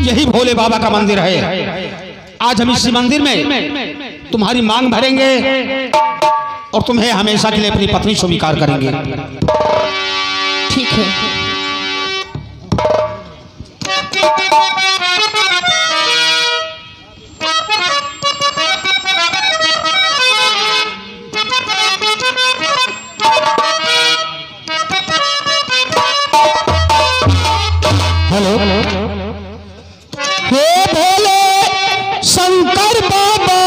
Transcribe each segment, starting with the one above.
यही भोले बाबा का मंदिर है। आज हम इसी मंदिर में तुम्हारी मांग भरेंगे और तुम्हें हमेशा के लिए अपनी पत्नी स्वीकार करेंगे। ठीक है। हेलो, हे भोले शंकर बाबा,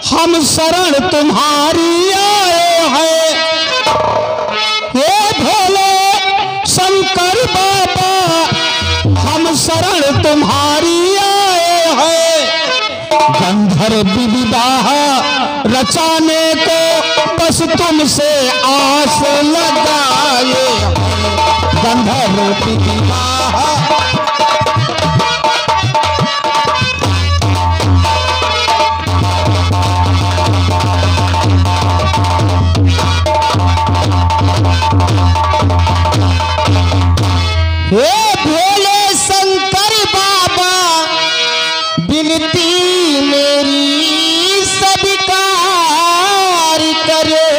हम शरण तुम्हारी आए हैं। हे भोले शंकर बाबा, हम शरण तुम्हारी आए हैं। गंधर्व विवाह रचाने को बस तुमसे आस लगाए। गंधर्व विवाह हे भोले शंकर बाबा, विनती मेरी स्वीकार करे।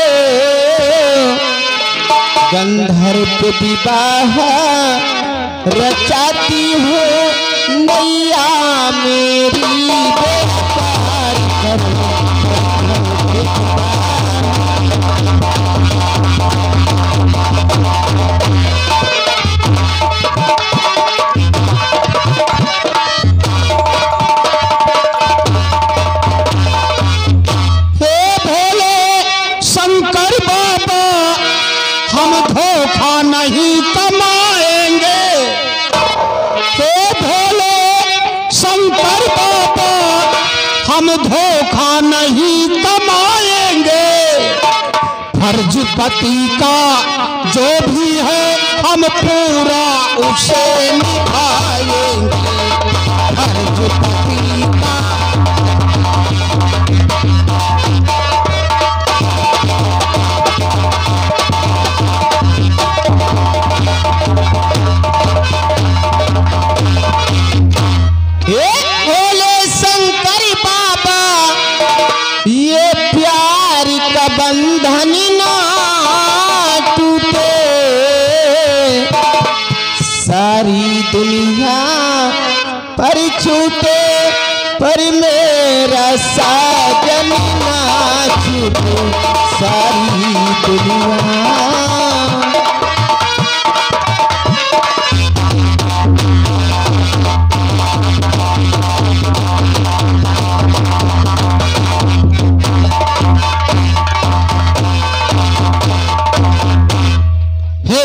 गंधर्व विवाह रचाती हूँ, नैया मेरी बेकार करे। नहीं कमाएंगे। हे भोले शंकर बाबा, हम धोखा नहीं कमाएंगे। फर्ज पति का जो भी है हम पूरा उसे निभाएंगे। फर्ज पति का बंधन ना टूटे। सारी दुनिया पर छूटे, पर मेरा साजन ना छूटे। सारी दुनिया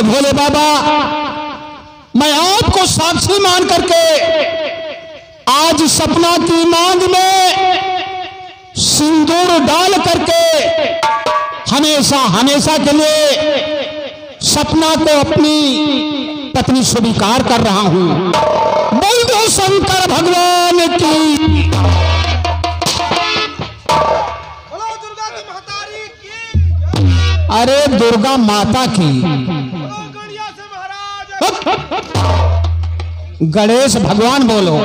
भोले बाबा, मैं आपको साक्षी मान करके आज सपना की मांग में सिंदूर डाल करके हमेशा हमेशा के लिए सपना को अपनी पत्नी स्वीकार कर रहा हूं। बोल दो शंकर भगवान की। अरे दुर्गा माता की। गणेश भगवान बोलो।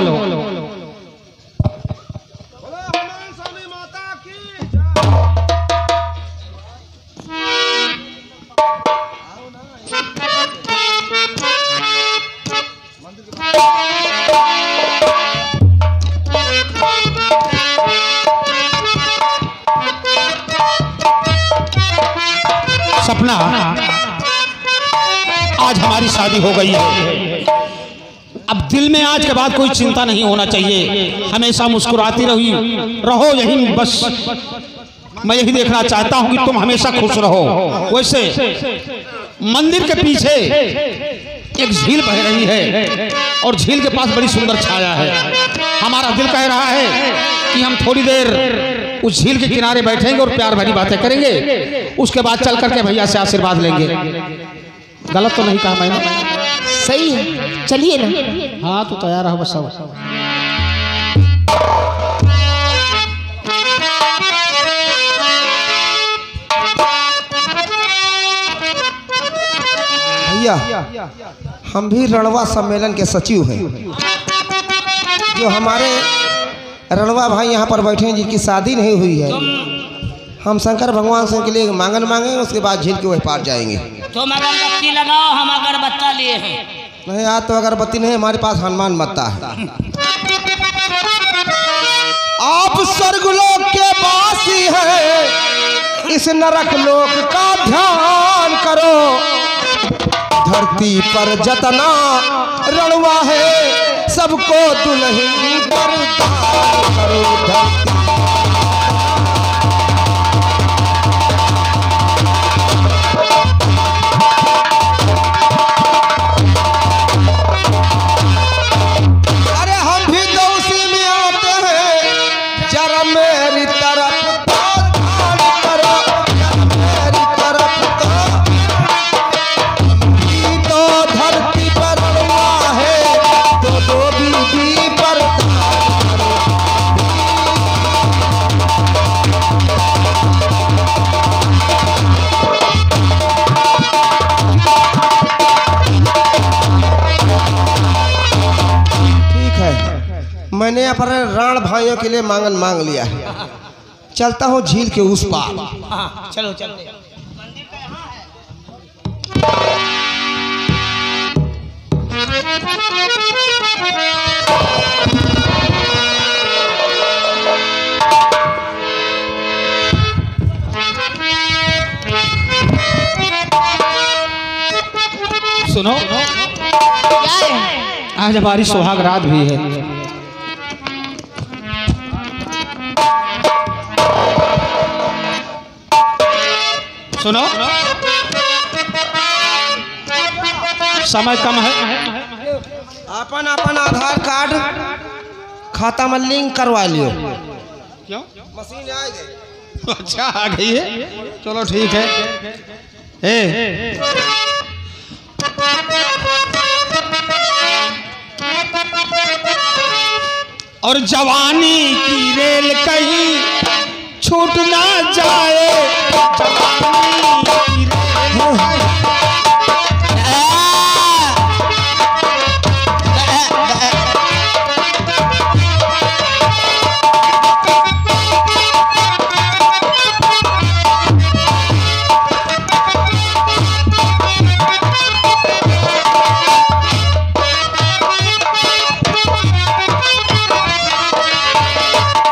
सपना, आज हमारी शादी हो गई है। अब दिल में आज के बाद कोई चिंता नहीं होना चाहिए। हमेशा मुस्कुराती रहो, यही बस मैं यही देखना चाहता हूं कि तुम हमेशा खुश रहो। वैसे मंदिर के पीछे एक झील बह रही है और झील के पास बड़ी सुंदर छाया है। हमारा दिल कह रहा है कि हम थोड़ी देर उस झील के किनारे बैठेंगे और प्यार भरी बातें करेंगे, उसके बाद चल करके भैया से आशीर्वाद लेंगे। गलत तो नहीं कहा मैंने? सही है, चलिए ना। हाँ तो तैयार हो बस सब। भैया हम भी रणवा सम्मेलन के सचिव हैं। जो हमारे रणवा भाई यहाँ पर बैठे हैं जिनकी शादी नहीं हुई है, हम शंकर भगवान से के लिए मांगन मांगेंगे, उसके बाद झील के वही पार जाएंगे। तुम अगरबत्ती लगाओ, हम अगरबत्ता लिए हैं। नहीं आज तो अगरबत्ती नहीं, हमारे पास हनुमान मत्ता है। आप स्वर्गलोक के वासी हैं, इस नरक लोक का ध्यान करो। धरती पर जतना रणवा है, सबको दुल्हन प्रदान करो। धरती अरे हम भी तो उसी में आते हैं, जरा मेरी तरफ ध्यान करो, जरा मेरी तरफ तो धरती पर रणवा है, तो दो बीबी पर मैंने अपने राण भाइयों के लिए मांगन मांग लिया है। चलता हूँ झील के उस पार। हाँ, चलो चलो। सुनो, क्या है? आज हमारी सुहाग रात भी है। सुनो, समय कम है। अपन अपन आधार कार्ड खाता में लिंक करवा लियो। क्यों? मशीन आ गई। अच्छा आ गई है, चलो ठीक है। और जवानी की रेल कहीं छूट ना जाए, जवानी की रेल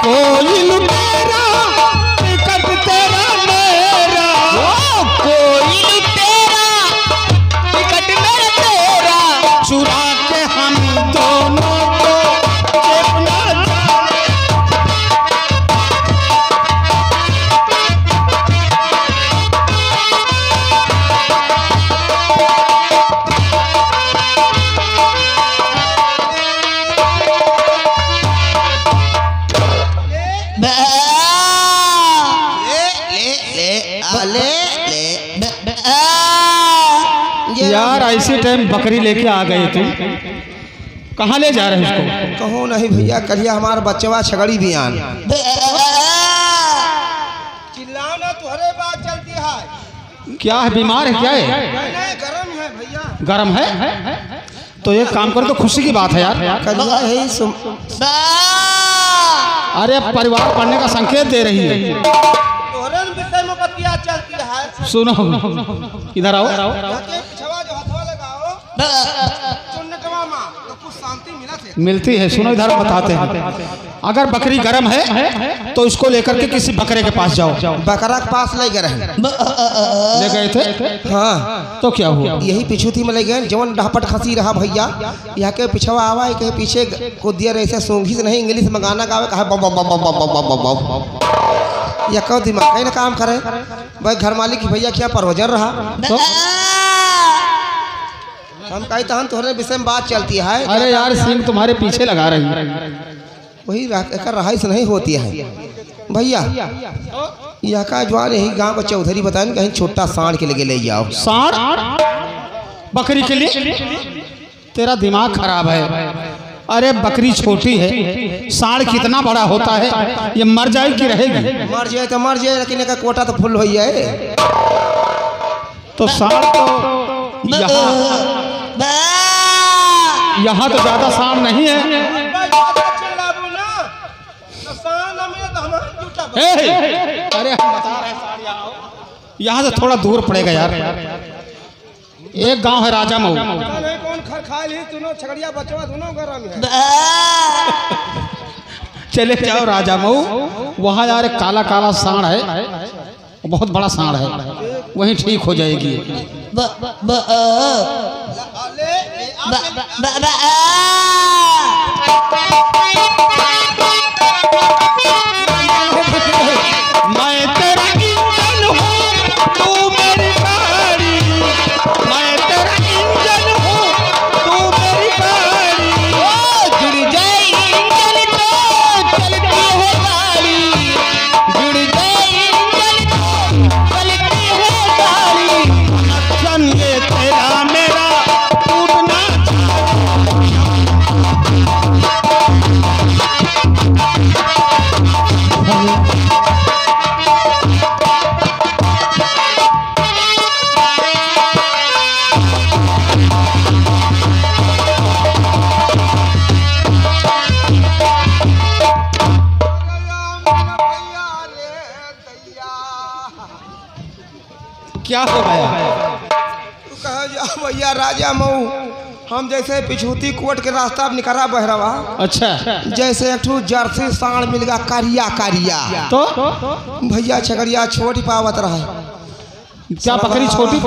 कोई लुटेरा टिकट तेरा मेरा, कोई लुटेरा टिकट मेरा तेरा, चुरा के हम दोनों को चेपना जाए। यार ऐसी टाइम बकरी लेके आ गए तुम, कहाँ ले जा रहे हैं इसको? कहो नहीं भैया, कलिया हमारा बच्चवा छगड़ी भी आन। चिल्लाओ ना, तुम्हारे बात चलती है। क्या है, बीमार है क्या है? नहीं, गरम है भैया। गरम है? तो एक काम करो, तो खुशी की बात है यार। कलिया है अरे अब परिवार पढ़ने का संकेत दे रही है। तोहरे विषय में बतिया चलती है। सुनो, इधर आओ। पिछवा जो हथवा लगाओ, चुन्नटवा मां, तो कुछ शांति मिला थे। मिलती है। सुनो इधर बताते हैं। अगर बकरी गर्म है तो इसको लेकर के किसी बकरे के पास जाओ। बकरा के पास ले गए, ले गए थे? हाँ। तो क्या हुआ? यही पिछुती में ले गए, जवन डहपट खसी रहा भैया। यहाँ के पिछवा आवा है, कहीं पीछे को दिया ऐसे सूंघी से नहीं, इंग्लिश में गाना गावे, कहा बम बम बम बम बम बम बम। या कहो दिमाग कहीं ना काम करे भाई। घर मालिक की भैया क्या परवजन रहा। तो हम कही तहन तुम्हारे विषय में बात चलती है। अरे यार सिंह तुम्हारे पीछे लगा रही है। वही रहाइश नहीं होती है भैया। यह का जवान यही गांव का चौधरी बताए कहीं छोटा सांड के लगे ले जाओ। सांड बकरी के लिए? तेरा दिमाग खराब है। अरे बकरी छोटी है, सांड कितना बड़ा होता है, ये मर जाए कि रहेगी? मर जाए तो मर जाए, लेकिन का कोटा तो फुल हो जाए। तो सांड तो यहाँ तो ज्यादा सांड नहीं है। अरे हम बता रहे हैं यहाँ से थोड़ा दूर पड़ेगा यार। एक गांव है राजा मऊ। चले जाओ राजा मऊ, वहाँ यार एक काला काला सांड है, बहुत बड़ा सांड है, वहीं ठीक हो जाएगी। मैं तेरा इंजन हूँ तू मेरी गाड़ी, मैं तेरा इंजन हूँ तू मेरी गाड़ी। जुड़ जाए इंजन तो चलती है गाड़ी, जुड़ जाए इंजन तो चलती है गाड़ी। जन ये तेरा मेरा टूटना क्या हो गया? कहा जा भैया राजा मऊ, हम जैसे पिछूती कोट के रास्ता में निकला बहरवा, अच्छा जैसे एक ठू जर्सी सांड मिल गया कारिया कारिया, तो भैया छगड़िया छोटी पावत रहा। क्या बकरी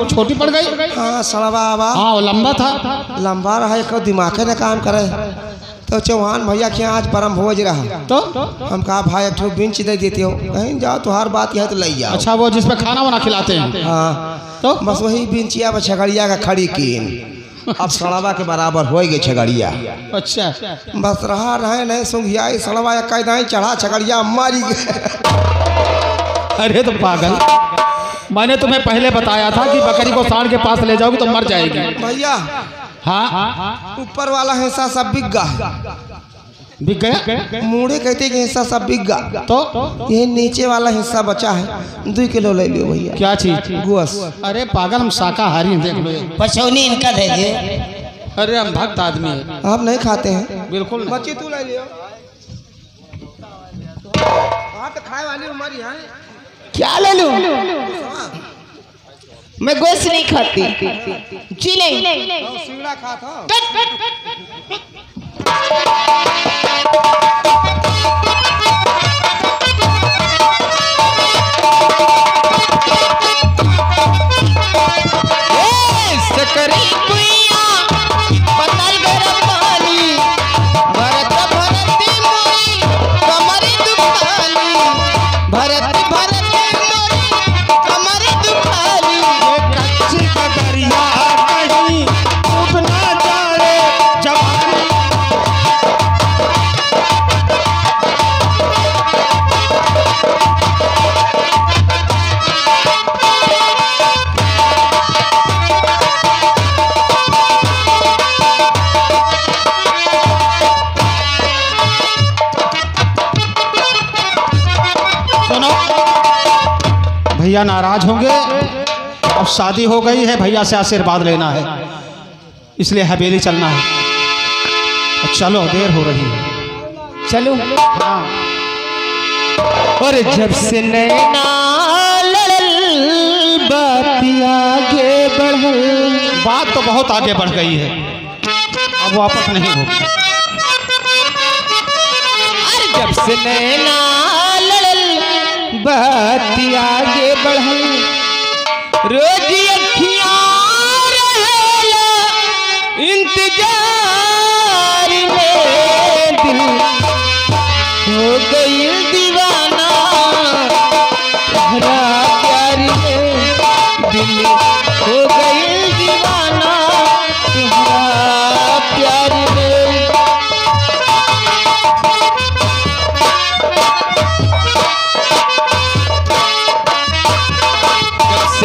छोटी पड़ गई? हाँ सड़वा आवा, हाँ वो लंबा था। लंबा रहा, एक दिमाग ने काम करे। तो चौहान भैया के आज परम भोज रहा, तो हम कहा भाई एक ठू बिंच दे देते हो, कहीं जाओ तुहार बात है तो ले जाओ। अच्छा वो जिसमें खाना वाना खिलाते हैं? हाँ तो बस वही बिंचिया पर छगड़िया का खड़ी कीन, अब सड़वा के बराबर हो गई छगड़िया। अच्छा बस रहा रहे नहीं सुंघिया सड़वा या कैदाई चढ़ा छगड़िया मारी गए। अरे तो पागल, मैंने तुम्हें पहले बताया था कि बकरी को सांड के पास ले जाओगी तो मर जाएगी। भैया हाँ ऊपर वाला हिस्सा सब बिक गया, बिक गया? मूढ़े कहते कि हिस्सा सब बिक गया, तो ये नीचे वाला हिस्सा बचा है, 2 किलो ले लियो भैया। क्या चीज? गोश। अरे पागल, हम शाकाहारी हैं, देख लो ये। पछौनी इनका दे दे। अरे हम भक्त आदमी है। आप नहीं खाते हैं? बिल्कुल नहीं। बच्ची तू ले लियो। हाँ तो खाए वाली हमारी है। क्या ले लूं? मैं गोश्त नहीं खाती। जी नहीं। सिंगड़ा खाता हूँ। सकरी कुइया पतल गरम पानी, भरत भरती मोरी कमरी दुखानी, भरत भरती मोरी कमरी दुखानी। कच्ची कगरिया कहीं टूट ना जाए जवानी। सुनो, भैया नाराज होंगे, अब शादी हो गई है, भैया से आशीर्वाद लेना है, इसलिए हवेली चलना है। चलो देर हो रही है। चलो। हाँ। और जब से नैना लड़ल बात आगे बढ़ल, बात तो बहुत आगे बढ़ गई है, अब वापस नहीं होगी। और जब से नैना लड़ल बात आगे बढ़ल, रोज अखियां रहेला इंतजार में, दिल हो गई दीवाना तोहरा प्यार में, दिल हो गई दीवाना तोहरा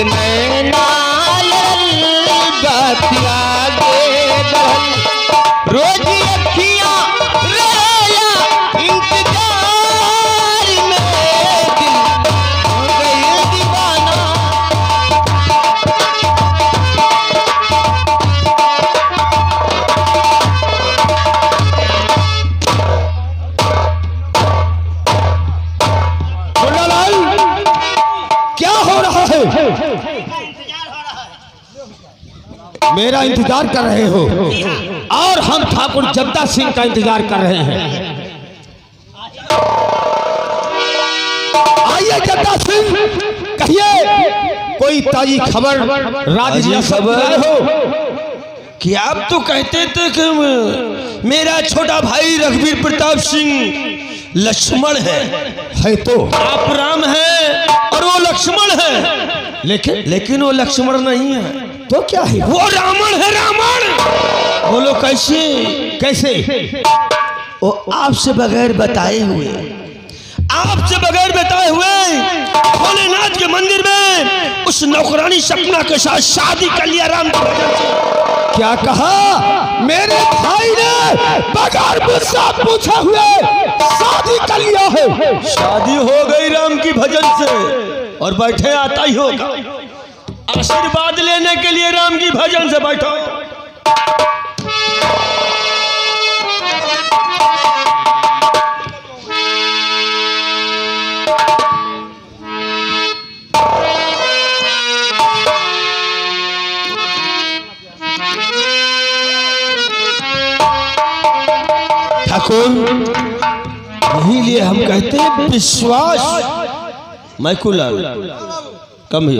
से नैना लड़ल बात आगे बढ़ल रोज अखियां रोया इंतजार में दिल हो गई दीवाना क्या हो रहा है? मेरा इंतजार कर रहे हो और हम ठाकुर जगदा सिंह का इंतजार कर रहे हैं। आइए जगदा सिंह, कहिए कोई ताजी खबर राज्य खबर हो? कि आप तो कहते थे कि मेरा छोटा भाई रघुवीर प्रताप सिंह लक्ष्मण है तो आप राम है और वो लक्ष्मण है, लेकिन वो लक्ष्मण नहीं है। तो क्या है? वो रावण है, रावण। बोलो कैसे? कैसे? वो आपसे बगैर बताए हुए भोलेनाथ के मंदिर में उस नौकरानी सपना के साथ शादी कर लिया राम के भजन से। क्या कहा? मेरे भाई ने बगैर मुझसे पूछे हुए शादी कर लिया है। शादी हो गई राम की भजन से और बैठे आता ही होगा आशीर्वाद लेने के लिए राम की भजन से बैठो। ठाकुर यही लिए हम कहते हैं विश्वास। मैकुलाल कम ही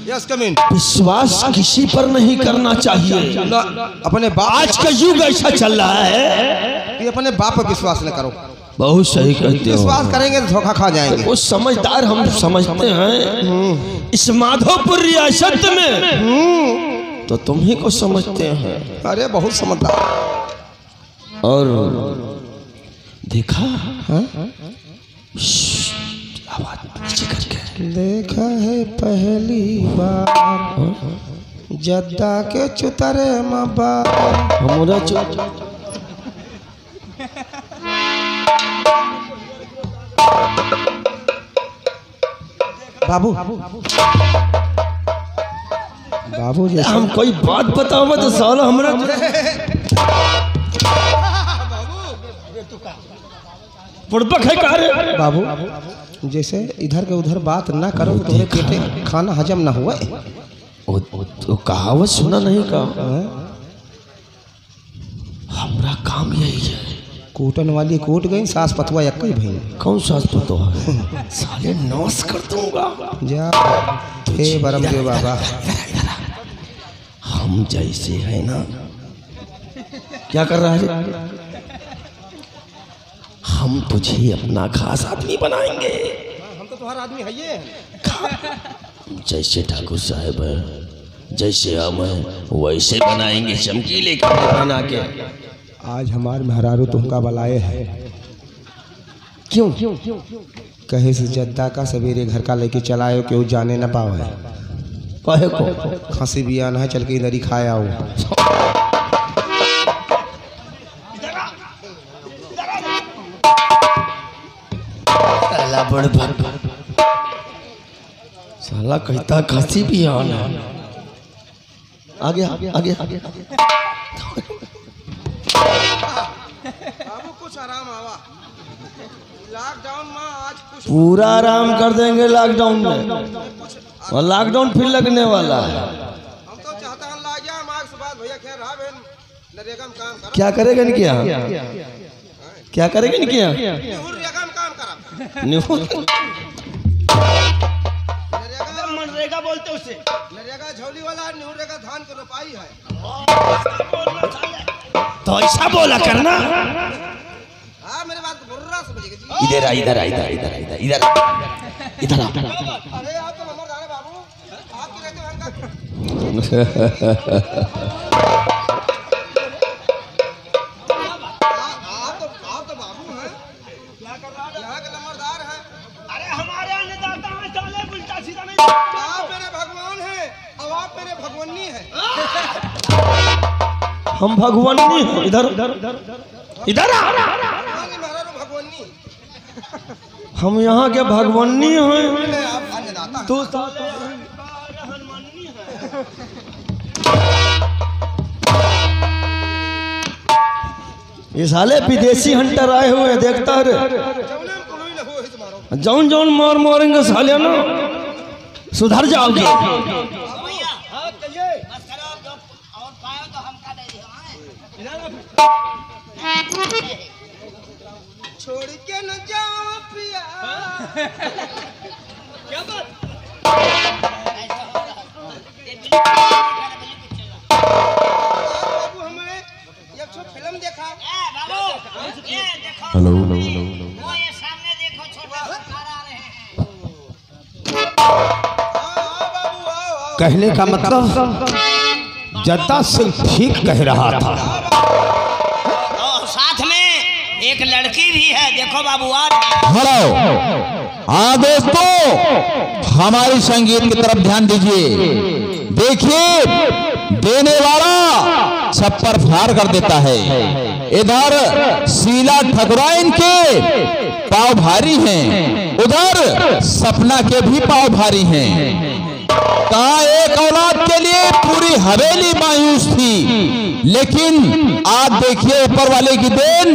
यस कम इन। विश्वास किसी पर नहीं करना चाहिए। अपने बाप, आज का युग ऐसा चल रहा है कि अपने बाप पर विश्वास न करो। बहुत सही कहते हो। विश्वास करेंगे तो धोखा खा जाएंगे। वो समझदार हम समझते हैं इस माधोपुर रियासत में तो तुम ही को समझते हैं। अरे बहुत समझदार। और देखा देखा है पहली बार जद्दा के चुतरे मबार। हमारा बाबू बाबू जैसे हम कोई बात बताओ तो साला हमारा पुड़पक है कहा रे? बाबू जैसे इधर के उधर बात ना करो तो तुम्हें पेटे खाना हजम ना हुआ। वो कहावत सुना नहीं का? हमारा काम यही है। कूटन वाली कूट गई, सास पतवा एक ही भाई। कौन सास पतवा है? साले नाश कर दूंगा। जा हे बरमदेव बाबा। हम जैसे है ना, क्या कर रहा है? हम तुझे अपना खास आदमी बनाएंगे। हम तो तुम्हारा आदमी है ये। जैसे ठाकुर साहब है, जैसे हम हैं वैसे बनाएंगे, चमकीले कपड़े पहना के। आज हमार मेहरारू तुमका बलाए है। क्यों? कहे से जद्दा का सवेरे घर का लेके चलायो कि वो जाने न पावे। कहे को खांसी भी आना है, चल के इधर ही खाया हो। साला बड़ साला कहता खांसी भी आना। आगे आगे आगे आगे बाबू कुछ आराम आवा। लॉकडाउन में आज कुछ पूरा आराम कर देंगे लॉकडाउन में, और लॉकडाउन फिर लगने वाला है। हम तो चाहता हूं ला गया मार्क्स बाद भैया खैर रहा बहन नरेगा में काम करा। क्या करेगा इनके यहाँ? क्या करेगा इनके यहाँ? नरेगा में काम करा। मनरेगा बोलते उसे। नरेगा झोली वाला, नरेगा धान की रोपाई है। तो ऐसा बोला करना। हाँ मेरे बात को बुर्रा समझेगा जी। इधर आ इधर आ इधर आ इधर आ इधर इधर इधर आ। अरे आप तो नंबरदार है बाबू, आपकी रहते आप तो बाबू हैं। क्या कर रहा है? यहाँ के नंबरदार हैं। अरे हमारे अन्नदाता हैं, साले उल्टा सीधा नहीं। आप मेरे भगवान हम भगवानी हैं। इधर इधर हम यहाँ के भगवानी हैं। तू ये साले विदेशी हंटर आए हुए हैं, देखता है जौन जौन मार मारेंगे साले ना सुधर जाओगे। छोड़ के न जाओ पिया। क्या बात? बाबू हमें एक छो फिल्म देखा। हेलो वो ये सामने देखो छोटा सरकार आ रहे हैं। कहने का मतलब जद्दा सिंह ठीक कह रहा था। और साथ में एक लड़की भी है, देखो बाबू आ हेलो हाँ दोस्तों, हमारी संगीत की तरफ ध्यान दीजिए। देखिए देने वाला छप्पर फाड़ कर देता है। इधर शीला ठकुराइन के पाव भारी हैं, उधर सपना के भी पाव भारी हैं। कहा एक औलाद के लिए पूरी हवेली मायूस थी, लेकिन आज देखिए ऊपर वाले की देन,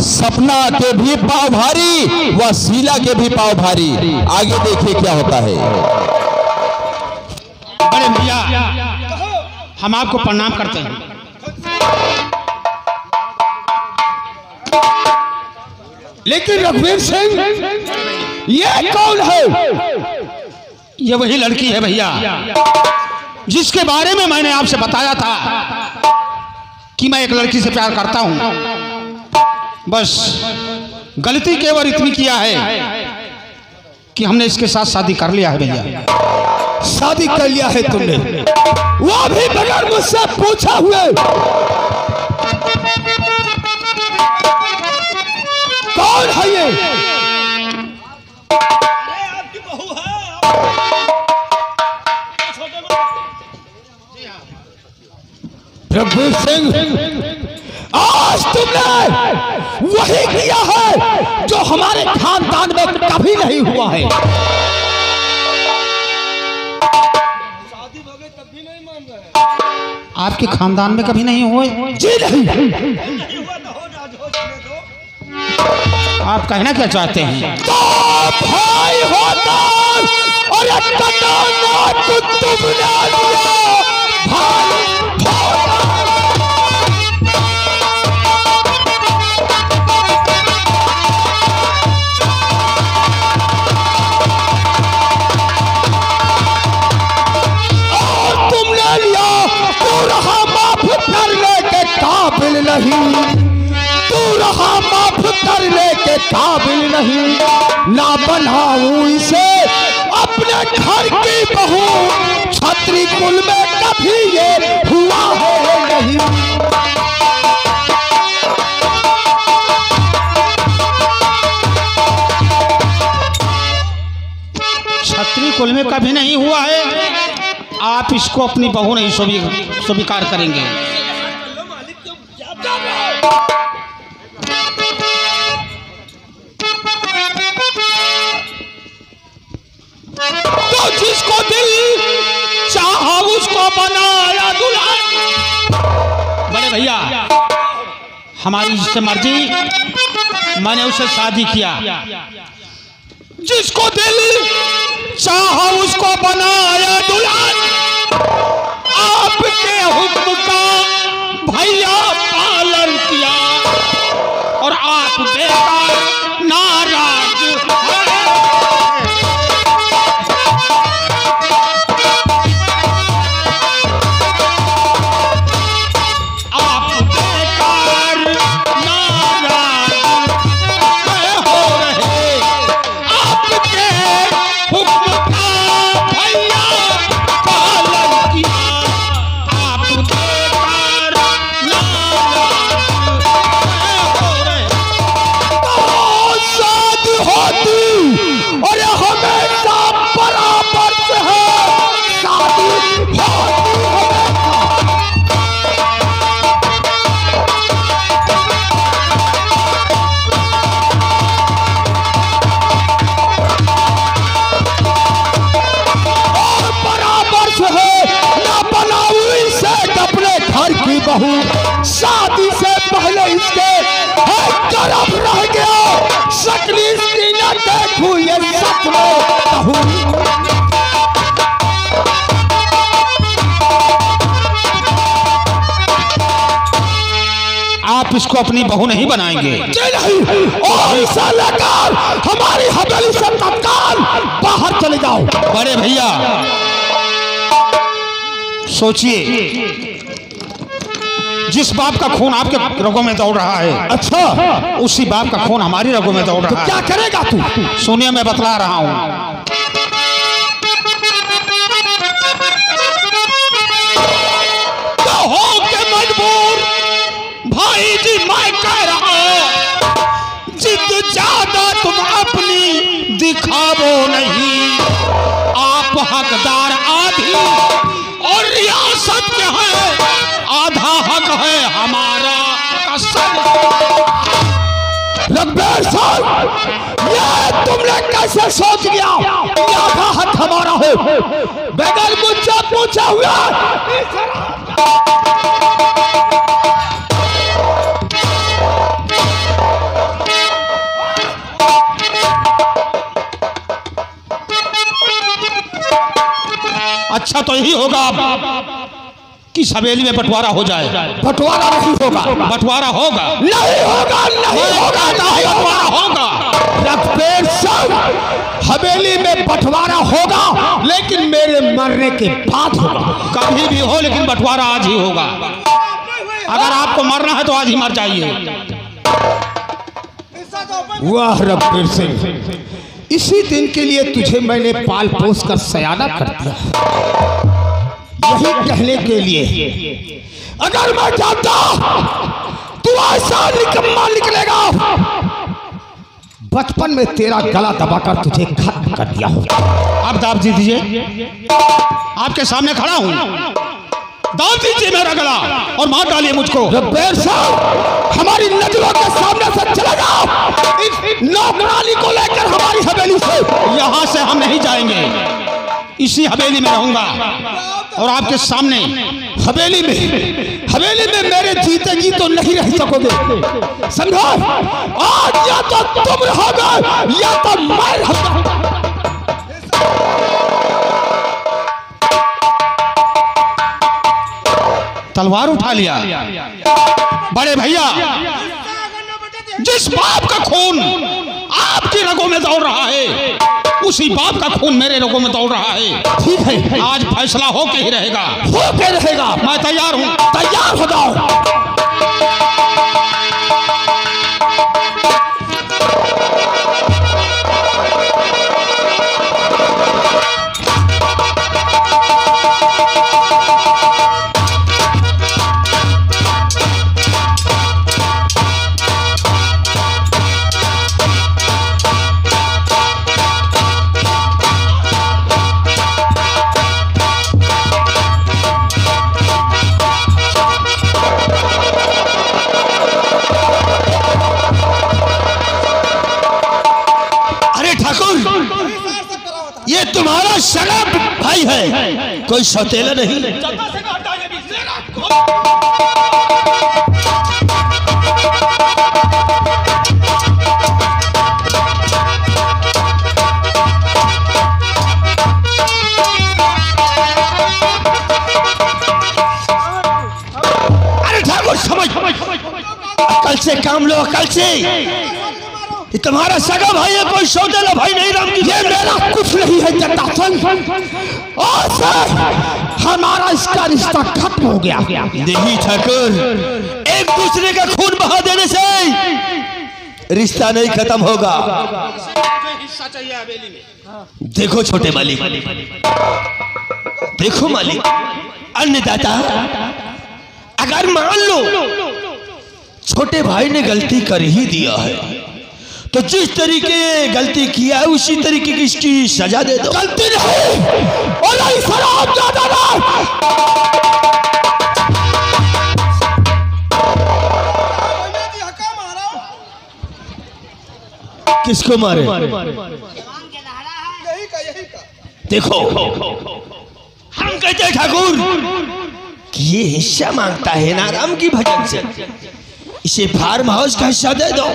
सपना के भी पाव भारी व शीला के भी पाव भारी। आगे देखिए क्या होता है। बड़े भैया हम आपको प्रणाम करते हैं। लेकिन रघुवीर सिंह ये कौन है? ये वही लड़की है भैया जिसके बारे में मैंने आपसे बताया था कि मैं एक लड़की से प्यार करता हूं। बस गलती केवल इतनी किया है कि हमने इसके साथ शादी कर लिया है भैया। शादी कर लिया है तुमने, वो भी बगैर मुझसे पूछा हुए। कौन है ये? आपकी बहू है। रघुवीर सिंह आज तुमने वही किया है जो हमारे खानदान में कभी नहीं हुआ है। शादी हो गई तब भी नहीं मान रहे। आपके खानदान में कभी नहीं हुए? जी नहीं। नहीं हुआ तो हो जा, हो जाने दो। आप कहना क्या चाहते हैं? तो भाई होता और तुमने लिया भाई होता। और तुमने लिया, तू रहा माफ करने के काबिल नहीं, तू रहा माफ करने के काबिल नहीं। ना बनाऊं इसे अपने घर की बहू, छत्री कुल में कभी ये हुआ है नहीं। छत्री कुल में कभी नहीं हुआ है। आप इसको अपनी बहू नहीं स्वीकार करेंगे। तो जिसको दिल चाहा उसको बनाया दुल्हन। बड़े भैया हमारी जिससे मर्जी मैंने उससे शादी किया। जिसको दिल चाहा उसको बनाया दुल्हन। आपके हुक्म का भैया पालन किया और आप बेकार नाराज हैं। आप बेकार नाराज हो रहे। आपके हुक्म का भैया पालन किया। आप बेकार शादी से पहले इसके गर्भ रह गया, शक्ल इसकी न देखूं ये सच में कहूं। आप इसको अपनी बहू नहीं बनाएंगे? नहीं, और इसे लेकर हमारी हवेली से तत्काल बाहर चले जाओ। बड़े भैया सोचिए, जिस बाप का खून आपके रगों में दौड़ रहा है, अच्छा, उसी बाप का खून हमारी रगों में दौड़ रहा है। क्या करेगा तू? सुनिए, मैं बतला रहा हूं। हो के मजबूर भाई जी मैं कह रहा हूं, जिद ज्यादा तुम अपनी दिखावो नहीं। आप हकदार आधी और रियासत के हैं, आधा हक है हमारा कसम। रब्बे साहब, ये तुमने कैसे सोच लिया कि आधा हक हमारा हो? बगैर मुझसे पूछा हुआ अच्छा तो यही होगा कि हवेली में बंटवारा हो जाए। बंटवारा नहीं होगा। बंटवारा होगा? नहीं होगा, नहीं होगा, नहीं बंटवारा होगा। रब्बे साहब, हवेली में बंटवारा होगा, लेकिन मेरे मरने के बाद होगा। कभी भी हो, लेकिन बंटवारा आज ही होगा। अगर आपको मरना है तो आज ही मर जाइए। वाह रब्बे सिंह, इसी दिन के लिए तुझे मैंने पाल पोस कर सयाना कर दिया, यही कहने के लिए। अगर मैं जानता तू ऐसा निकम्मा निकलेगा, बचपन में तेरा गला दबाकर तुझे खत्म कर दिया होगा। आप दाब दीजिए, आपके सामने खड़ा हूं, दाब दीजिए मेरा गला और मार डालिए मुझको। रब्बेर साहब, हमारी नजरों के सामने से चला जाओ। इस नौकरानी को लेकर हमारी हवेली से। यहां से हम नहीं जाएंगे, इसी हवेली में रहूंगा और आपके सामने। हवेली में मेरे जीते जी तो नहीं रह सकोगे, समझो। आज या तो तुम रहोगे या तो मैं रहूंगा। तलवार उठा लिया। बड़े भैया, जिस बाप का खून आपकी रगों में दौड़ रहा है, उसी बाप का खून मेरे रगों में दौड़ रहा है। ठीक है, आज फैसला होके ही रहेगा। होके रहेगा। मैं तैयार हूं। तैयार हो जाओ। ये तुम्हारा शराब भाई है, कोई सौतेला नहीं। अरे ठाकुर, समझ, अकल से काम लो, अकल से। ये तुम्हारा सगा भाई है, कोई सौतेला भाई नहीं। राम की, ये मेरा कुछ नहीं है जटासन। और सर, हमारा इसका रिश्ता खत्म हो गया। देखिए ठाकुर, एक दूसरे का खून बहा देने से रिश्ता नहीं खत्म होगा। हिस्सा चाहिए हवेली में। देखो छोटे मालिक, देखो मालिक, अन्नदाता, अगर मान लो छोटे भाई ने गलती कर ही दिया है, तो जिस तरीके गलती किया है उसी तरीके की इसकी सजा दे दो। गलती नहीं, और शराब ज्यादा ना। किसको मारे? देखो, हम कहते हैं ठाकुर कि ये हिस्सा मांगता है ना राम की भजन से, इसे फार्म हाउस का हिस्सा दे दो।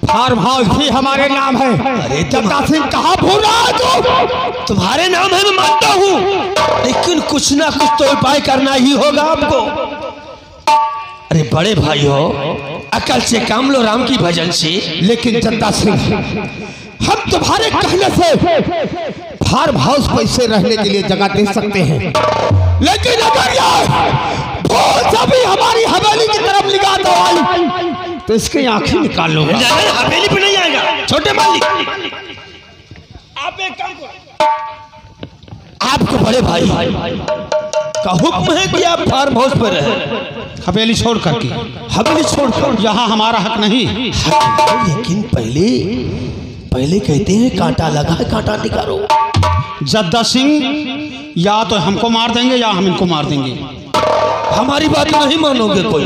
फार्म हाउस भी हमारे नाम है। अरे जद्दा सिंह कहाँ भूल रहा है तू? तुम्हारे नाम है मैं मानता हूँ, लेकिन कुछ ना कुछ तो उपाय करना ही होगा आपको। अरे बड़े भाई हो, अकल से काम लो राम की भजन से। लेकिन जद्दा सिंह, हम तुम्हारे कहने से फार्म हाउस पर इसे रहने के लिए जगह दे सकते हैं, लेकिन अगर यार भूल से भी हमारी हवेली की तरफ निगाह तो आई तो इसकी आंखें निकाल लो। हवेली पे नहीं आएगा छोटे मालिक। आप एक काम करो, आपको बड़े भाई का हुक्म है कि आप फार्म हाउस पर रहे, हवेली छोड़ करके। हवेली छोड़कर। यहाँ हमारा हक नहीं। लेकिन पहले कहते हैं कांटा लगा है कांटा निकालो। जद्दा सिंह या तो हमको मार देंगे या हम इनको मार देंगे। हमारी बात नहीं मानोगे कोई,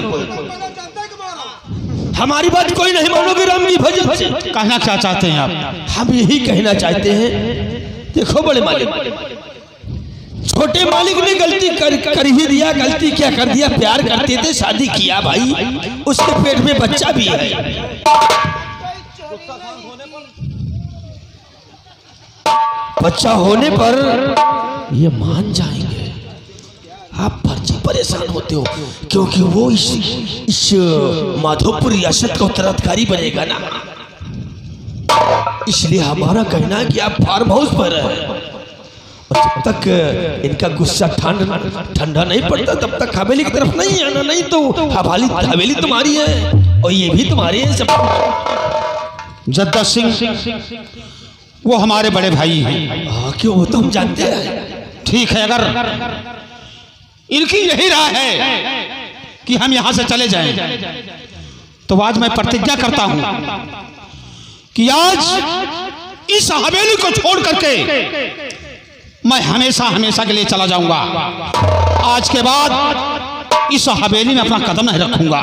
हमारी बात कोई नहीं मानोगे राम की भजन से। कहना क्या चाहते हैं आप? हम यही कहना चाहते हैं, देखो बड़े मालिक, छोटे मालिक ने गलती कर ही दिया। गलती क्या कर दिया? प्यार करते थे, शादी किया भाई, उसके पेट में बच्चा भी है। बच्चा होने पर ये मान जाएंगे। आप फर्जी परेशान होते हो, क्योंकि वो इस माधोपुर रियासत का उत्तराधिकारी बनेगा ना, इसलिए हमारा कहना है कि आप फार्म हाउस पर रहे। जब तक इनका गुस्सा ठंडा नहीं पड़ता तब तक हवेली की तरफ नहीं आना, नहीं तो हवेली तुम्हारी है और ये भी तुम्हारी है सब। जद्दा सिंह वो हमारे बड़े भाई हैं। क्यों? वो तो हम जानते हैं। ठीक है, अगर इनकी यही राय है कि हम यहां से चले जाएं, तो आज मैं प्रतिज्ञा करता हूं कि आज इस हवेली को छोड़ करके मैं हमेशा हमेशा के लिए चला जाऊंगा। आज के बाद इस हवेली में अपना कदम नहीं रखूंगा।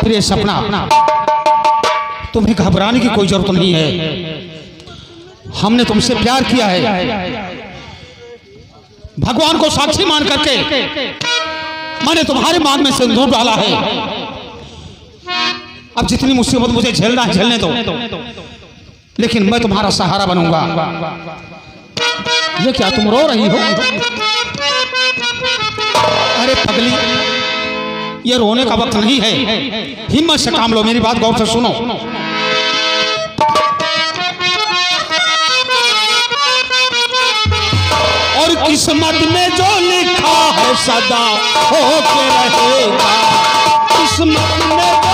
प्रिय सपना, तुम्हें घबराने की कोई जरूरत नहीं है। हमने तुमसे प्यार किया है, भगवान को साक्षी मान करके मैंने तुम्हारे मांग में सिंदूर डाला है। अब जितनी मुसीबत मुझे झेलना है झेलने दो, लेकिन मैं तुम्हारा सहारा बनूंगा। ये क्या तुम रो रही हो? अरे पगली, ये रोने का वक्त नहीं है, हिम्मत से काम लो। मेरी बात गौर से सुनो। और किस्मत में जो लिखा है सदा होके रहेगा। किस्मत में